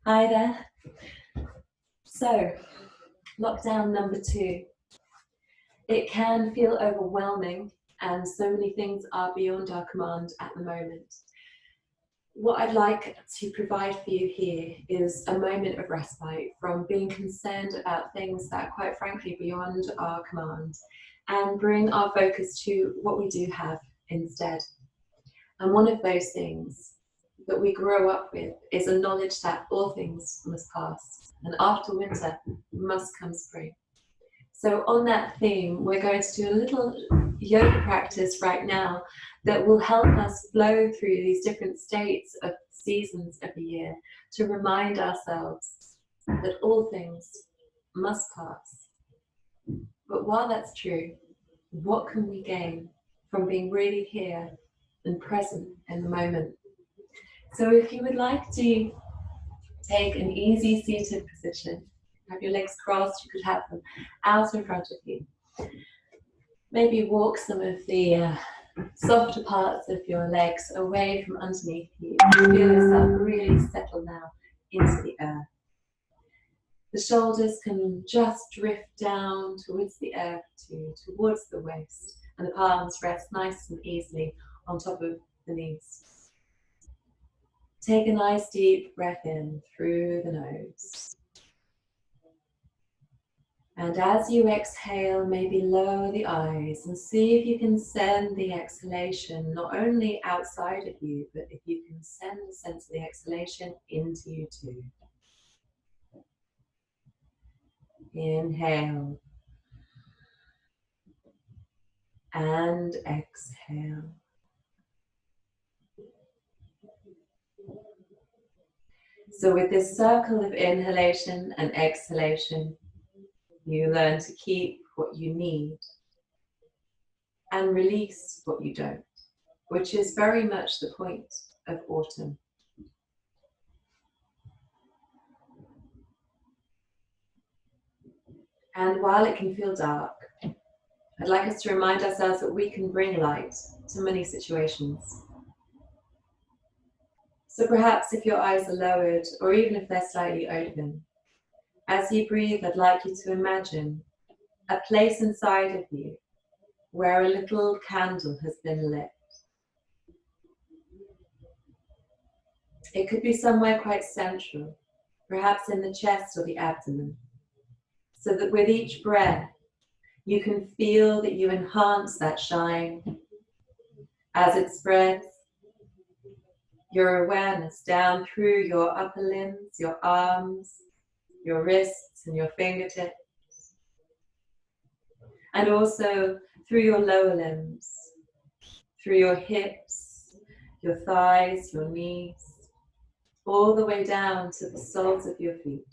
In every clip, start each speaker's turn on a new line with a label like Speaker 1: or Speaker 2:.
Speaker 1: Hi there. So, lockdown number 2. It can feel overwhelming, and so many things are beyond our command at the moment. What I'd like to provide for you here is a moment of respite from being concerned about things that are quite frankly beyond our command, and bring our focus to what we do have instead. And one of those things that we grow up with is a knowledge that all things must pass, and after winter must come spring. So on that theme, we're going to do a little yoga practice right now that will help us flow through these different states of seasons of the year to remind ourselves that all things must pass. But while that's true, what can we gain from being really here and present in the moment? So if you would like to take an easy seated position, have your legs crossed, you could have them out in front of you. Maybe walk some of the softer parts of your legs away from underneath you. Feel yourself really settle now into the earth. The shoulders can just drift down towards the earth, towards the waist, and the palms rest nice and easily on top of the knees. Take a nice deep breath in through the nose. And as you exhale, maybe lower the eyes and see if you can send the exhalation not only outside of you, but if you can send the sense of the exhalation into you too. Inhale and exhale. So with this circle of inhalation and exhalation, you learn to keep what you need and release what you don't, which is very much the point of autumn. And while it can feel dark, I'd like us to remind ourselves that we can bring light to many situations. So perhaps if your eyes are lowered, or even if they're slightly open, as you breathe, I'd like you to imagine a place inside of you where a little candle has been lit. It could be somewhere quite central, perhaps in the chest or the abdomen, so that with each breath, you can feel that you enhance that shine as it spreads your awareness down through your upper limbs, your arms, your wrists and your fingertips, and also through your lower limbs, through your hips, your thighs, your knees, all the way down to the soles of your feet.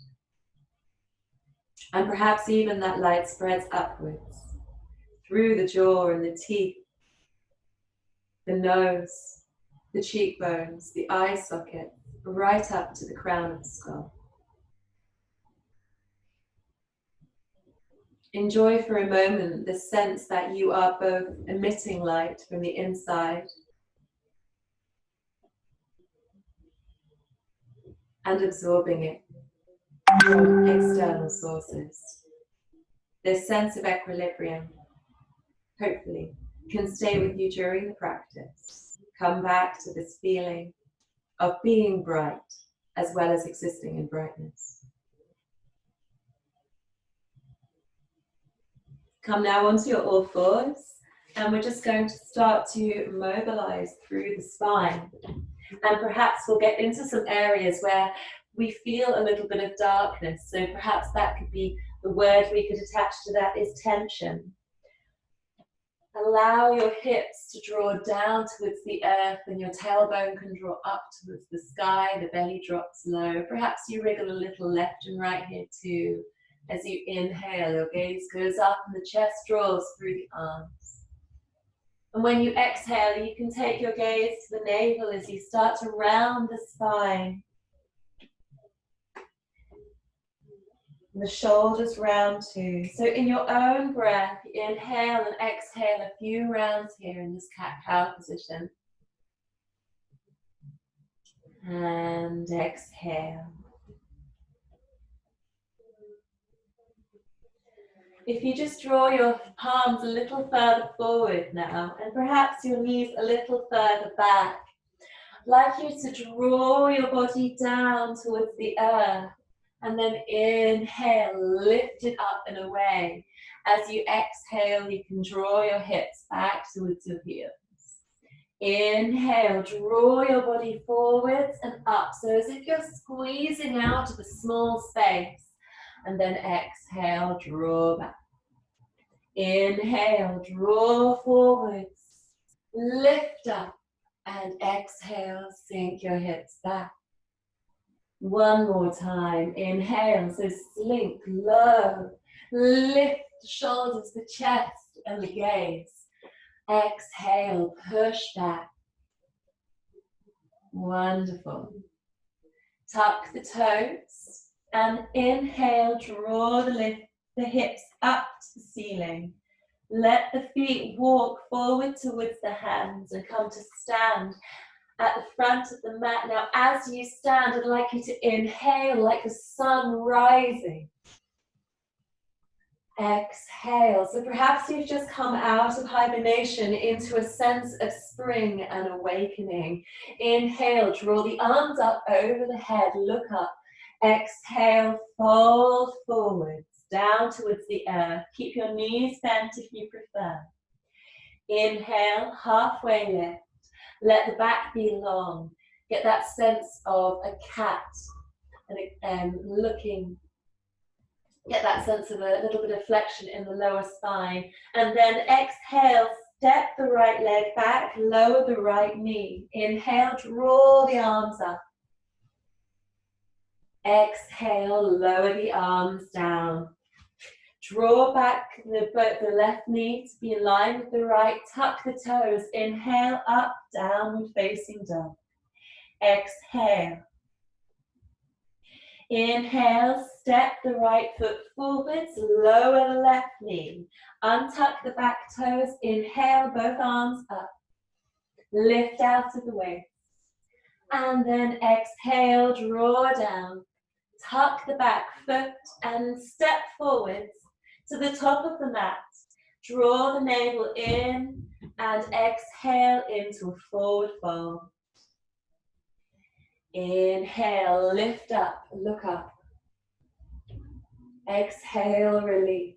Speaker 1: And perhaps even that light spreads upwards, through the jaw and the teeth, the nose, the cheekbones, the eye socket, right up to the crown of the skull. Enjoy for a moment the sense that you are both emitting light from the inside and absorbing it from external sources. This sense of equilibrium, hopefully, can stay with you during the practice. Come back to this feeling of being bright as well as existing in brightness. Come now onto your all fours, and we're just going to start to mobilize through the spine. And perhaps we'll get into some areas where we feel a little bit of darkness. So perhaps that could be the word we could attach to that is tension. Allow your hips to draw down towards the earth, and your tailbone can draw up towards the sky. The belly drops low. Perhaps you wriggle a little left and right here too. As you inhale, your gaze goes up and the chest draws through the arms. And when you exhale, you can take your gaze to the navel as you start to round the spine. The shoulders round too. So in your own breath, inhale and exhale a few rounds here in this cat-cow position. And exhale. If you just draw your palms a little further forward now, and perhaps your knees a little further back, I'd like you to draw your body down towards the earth, and then inhale, lift it up and away. As you exhale, you can draw your hips back towards your heels. Inhale, draw your body forwards and up, so as if you're squeezing out of a small space. And then exhale, draw back. Inhale, draw forwards, lift up, and exhale, sink your hips back. One more time, inhale, so slink low, lift the shoulders, the chest, and the gaze. Exhale, push back. Wonderful. Tuck the toes, and inhale, draw the hips up to the ceiling. Let the feet walk forward towards the hands and come to stand at the front of the mat. Now, as you stand, I'd like you to inhale like the sun rising. Exhale. So perhaps you've just come out of hibernation into a sense of spring and awakening. Inhale, draw the arms up over the head, look up. Exhale, fold forwards, down towards the earth. Keep your knees bent if you prefer. Inhale, halfway lift. Let the back be long. Get that sense of a cat and looking. Get that sense of a little bit of flexion in the lower spine. And then exhale, step the right leg back, lower the right knee. Inhale, draw the arms up. Exhale, lower the arms down. Draw back the left knee to be in line with the right. Tuck the toes. Inhale, up, downward facing dog. Exhale. Inhale, step the right foot forwards, lower the left knee. Untuck the back toes. Inhale, both arms up. Lift out of the waist. And then exhale, draw down. Tuck the back foot and step forwards to the top of the mat. Draw the navel in and exhale into a forward fold. Inhale, lift up, look up. Exhale, release.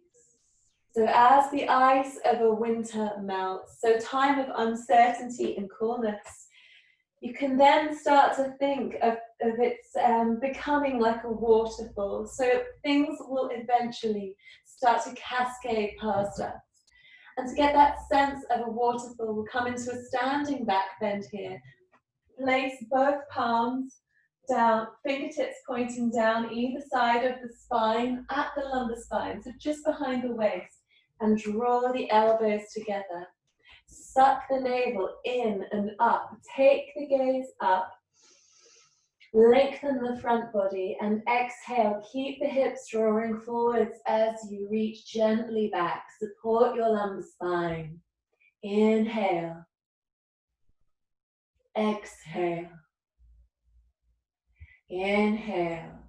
Speaker 1: So as the ice of a winter melts, so time of uncertainty and coolness, you can then start to think of its becoming like a waterfall. So things will eventually start to cascade past us. And to get that sense of a waterfall, we'll come into a standing back bend here. Place both palms down, fingertips pointing down either side of the spine at the lumbar spine, so just behind the waist, and draw the elbows together. Suck the navel in and up. Take the gaze up. Lengthen the front body and exhale. Keep the hips drawing forwards as you reach gently back. Support your lumbar spine. Inhale. Exhale. Inhale.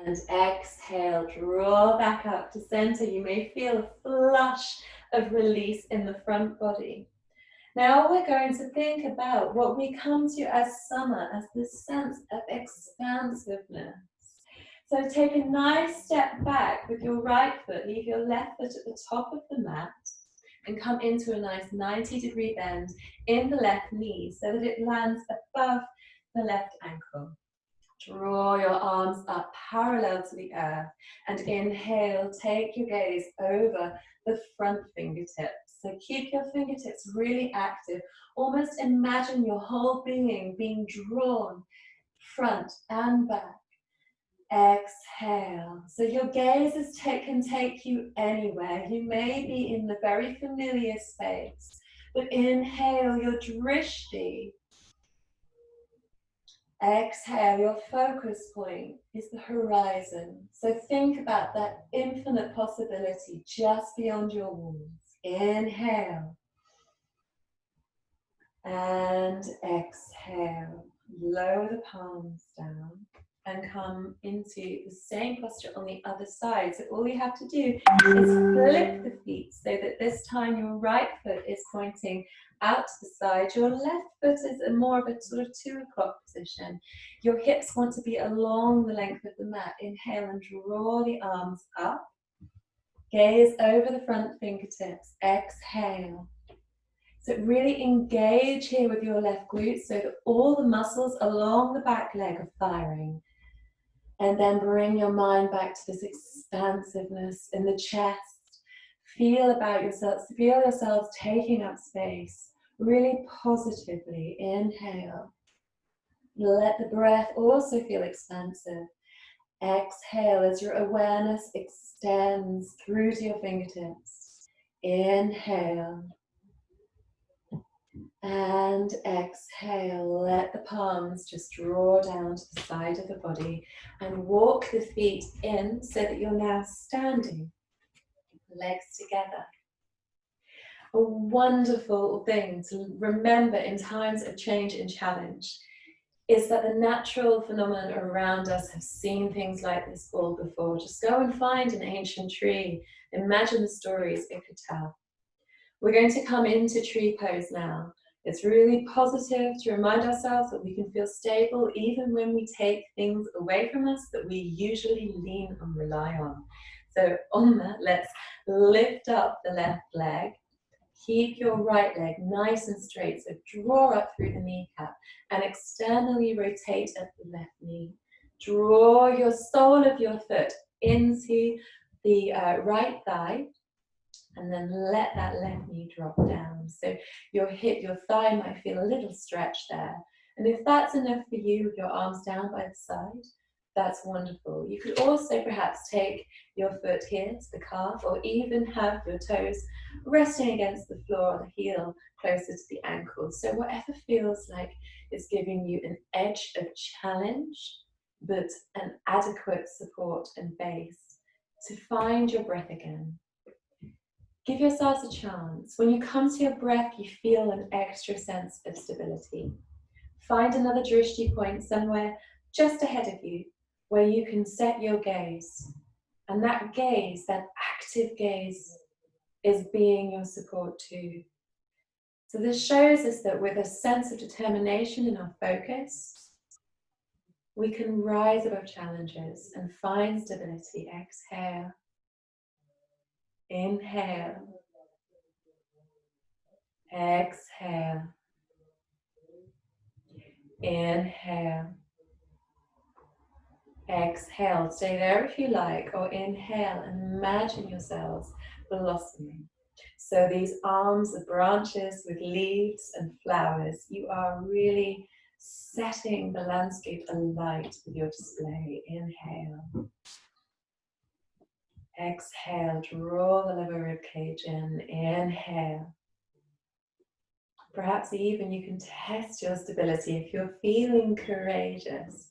Speaker 1: And exhale. Draw back up to center. You may feel a flush of release in the front body. Now we're going to think about what we come to as summer, as this sense of expansiveness. So take a nice step back with your right foot, leave your left foot at the top of the mat, and come into a nice 90-degree bend in the left knee so that it lands above the left ankle. Draw your arms up parallel to the earth and inhale, take your gaze over the front fingertips. So keep your fingertips really active. Almost imagine your whole being being drawn front and back. Exhale. So your gaze can take you anywhere. You may be in the very familiar space, but inhale your drishti. Exhale, your focus point is the horizon. So think about that infinite possibility just beyond your walls. Inhale. And exhale. Lower the palms down. and come into the same posture on the other side. So all you have to do is flip the feet so that this time your right foot is pointing out to the side. Your left foot is more of a sort of 2 o'clock position. Your hips want to be along the length of the mat. Inhale and draw the arms up. Gaze over the front fingertips. Exhale. So really engage here with your left glute so that all the muscles along the back leg are firing. And then bring your mind back to this expansiveness in the chest. Feel yourselves taking up space really positively. Inhale. Let the breath also feel expansive. Exhale as your awareness extends through to your fingertips. Inhale. And exhale, let the palms just draw down to the side of the body and walk the feet in so that you're now standing, legs together. A wonderful thing to remember in times of change and challenge is that the natural phenomena around us have seen things like this all before. Just go and find an ancient tree, imagine the stories it could tell. We're going to come into tree pose now. It's really positive to remind ourselves that we can feel stable even when we take things away from us that we usually lean and rely on. So on that, let's lift up the left leg. Keep your right leg nice and straight. So draw up through the kneecap and externally rotate at the left knee. Draw your sole of your foot into the right thigh. And then let that left knee drop down. So your hip, your thigh might feel a little stretch there. And if that's enough for you with your arms down by the side, that's wonderful. You could also perhaps take your foot here to the calf, or even have your toes resting against the floor or the heel closer to the ankle. So whatever feels like is giving you an edge of challenge, but an adequate support and base to find your breath again. Give yourselves a chance. When you come to your breath, you feel an extra sense of stability. Find another drishti point somewhere just ahead of you where you can set your gaze. And that gaze, that active gaze, is being your support too. So this shows us that with a sense of determination in our focus, we can rise above challenges and find stability. Exhale. Inhale. Exhale. Inhale. Exhale. Stay there if you like, or inhale and imagine yourselves blossoming. So these arms are branches with leaves and flowers. You are really setting the landscape alight with your display. Inhale. Exhale. Draw the lower rib cage in. Inhale. Perhaps even you can test your stability if you're feeling courageous,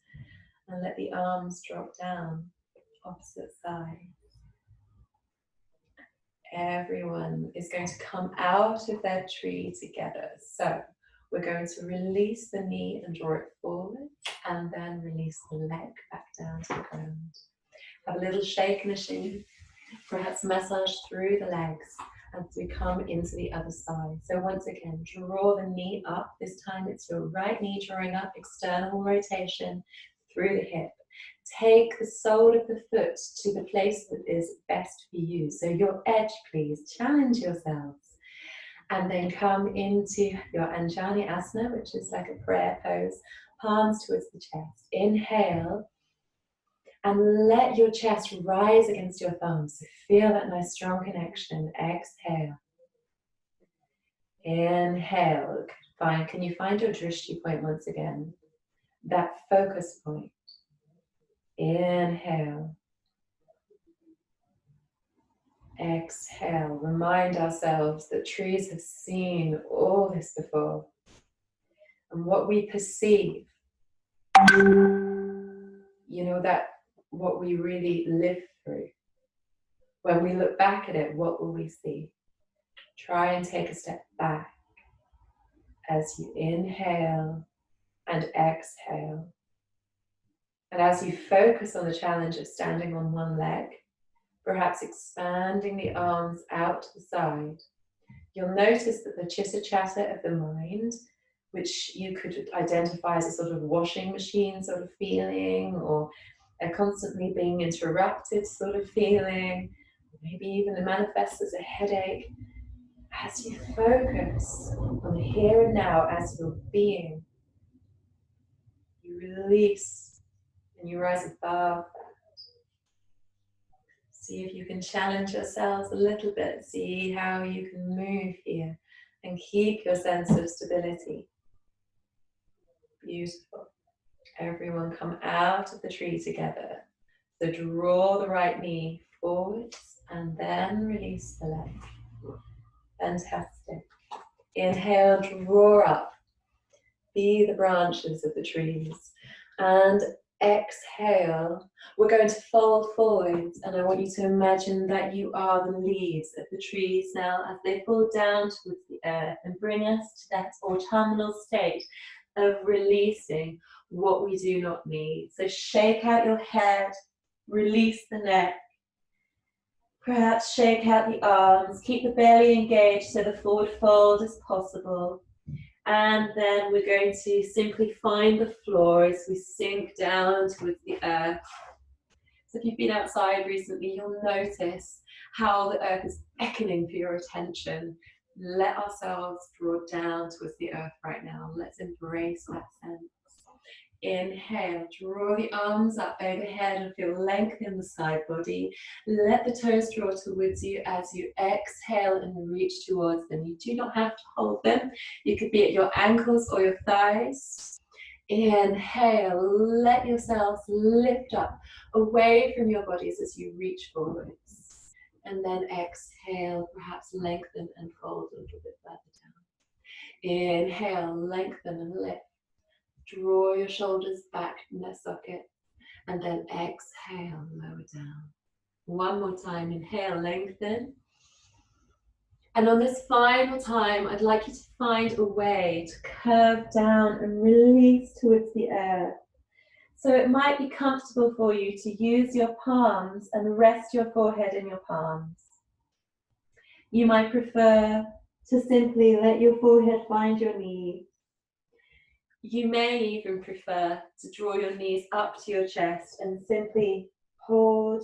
Speaker 1: and let the arms drop down, opposite side. Everyone is going to come out of their tree together. So we're going to release the knee and draw it forward, and then release the leg back down to the ground. Have a little shake and a shimmy, perhaps massage through the legs as we come into the other side. So once again, draw the knee up. This time it's your right knee drawing up, external rotation through the hip. Take the sole of the foot to the place that is best for you. So your edge, please. Challenge yourselves. And then come into your Anjani Asana, which is like a prayer pose. Palms towards the chest. Inhale. And let your chest rise against your thumbs. So feel that nice strong connection. Exhale. Inhale. Fine. Can you find your drishti point once again? That focus point. Inhale. Exhale. Remind ourselves that trees have seen all this before. And what we perceive, that what we really live through. When we look back at it, what will we see? Try and take a step back as you inhale and exhale. And as you focus on the challenge of standing on one leg, perhaps expanding the arms out to the side, you'll notice that the chitter-chatter of the mind, which you could identify as a sort of washing machine sort of feeling, or a constantly being interrupted sort of feeling, maybe even it manifests as a headache. As you focus on the here and now as your being, you release and you rise above that. See if you can challenge yourselves a little bit. See how you can move here and keep your sense of stability. Beautiful. Everyone come out of the tree together. So draw the right knee forwards and then release the left. Fantastic. Inhale, draw up. Be the branches of the trees. And exhale, we're going to fold forwards, and I want you to imagine that you are the leaves of the trees now as they fall down towards the earth and bring us to that autumnal state of releasing what we do not need. So shake out your head, release the neck, perhaps shake out the arms, keep the belly engaged so the forward fold is possible. And then we're going to simply find the floor as we sink down towards the earth. So if you've been outside recently, you'll notice how the earth is beckoning for your attention. Let ourselves draw down towards the earth right now. Let's embrace that sense. Inhale, draw the arms up overhead and feel length in the side body. Let the toes draw towards you as you exhale and reach towards them. You do not have to hold them. You could be at your ankles or your thighs. Inhale, let yourselves lift up away from your bodies as you reach forwards. And then exhale, perhaps lengthen and fold a little bit further down. Inhale, lengthen and lift. Draw your shoulders back from their socket, and then exhale, lower down. One more time, inhale, lengthen. And on this final time, I'd like you to find a way to curve down and release towards the earth. So it might be comfortable for you to use your palms and rest your forehead in your palms. You might prefer to simply let your forehead find your knees. You may even prefer to draw your knees up to your chest and simply hold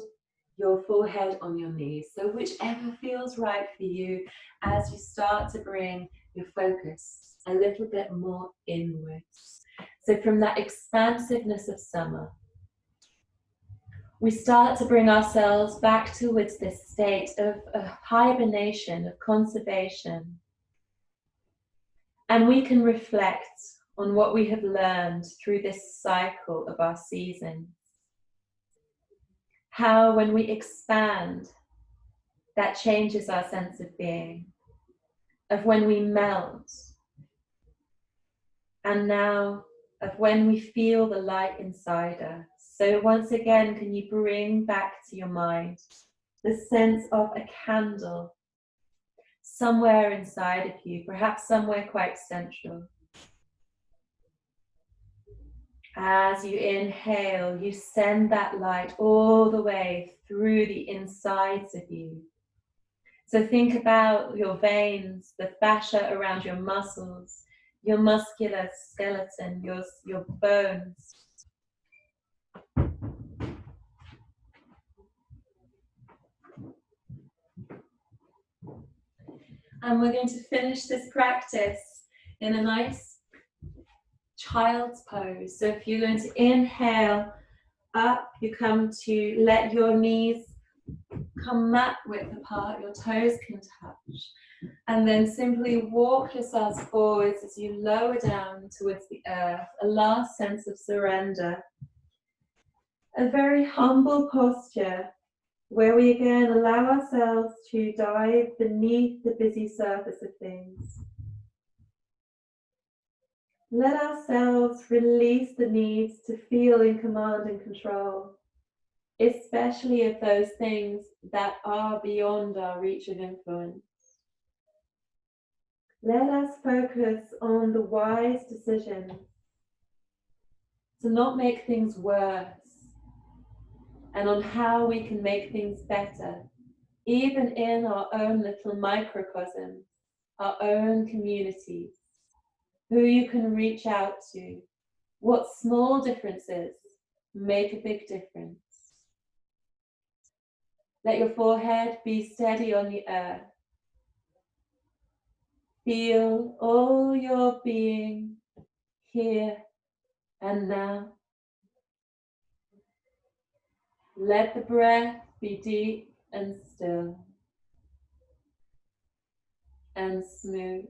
Speaker 1: your forehead on your knees. So whichever feels right for you as you start to bring your focus a little bit more inwards. So from that expansiveness of summer, we start to bring ourselves back towards this state of hibernation, of conservation. And we can reflect on what we have learned through this cycle of our seasons. How when we expand, that changes our sense of being, of when we melt, and now of when we feel the light inside us. So once again, can you bring back to your mind the sense of a candle somewhere inside of you, perhaps somewhere quite central. As you inhale, you send that light all the way through the insides of you. So think about your veins, the fascia around your muscles, your muscular skeleton, your bones. And we're going to finish this practice in a nice child's pose. So if you're going to inhale up, you come to let your knees come mat width apart, your toes can touch. And then simply walk yourselves forwards as you lower down towards the earth, a last sense of surrender. A very humble posture where we again allow ourselves to dive beneath the busy surface of things. Let ourselves release the needs to feel in command and control, especially of those things that are beyond our reach of influence. Let us focus on the wise decisions to not make things worse, and on how we can make things better, even in our own little microcosms, our own communities, who you can reach out to, what small differences make a big difference. Let your forehead be steady on the earth. Feel all your being here and now. Let the breath be deep and still and smooth.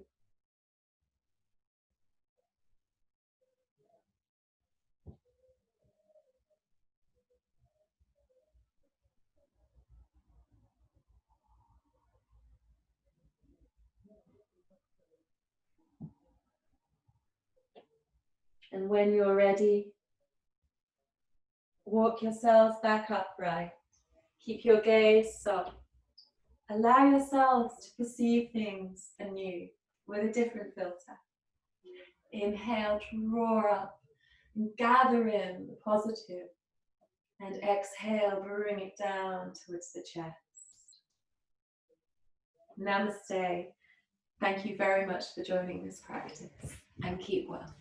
Speaker 1: And when you're ready, walk yourselves back upright. Keep your gaze soft. Allow yourselves to perceive things anew with a different filter. Inhale, draw up and gather in the positive. And exhale, bring it down towards the chest. Namaste. Thank you very much for joining this practice, and keep well.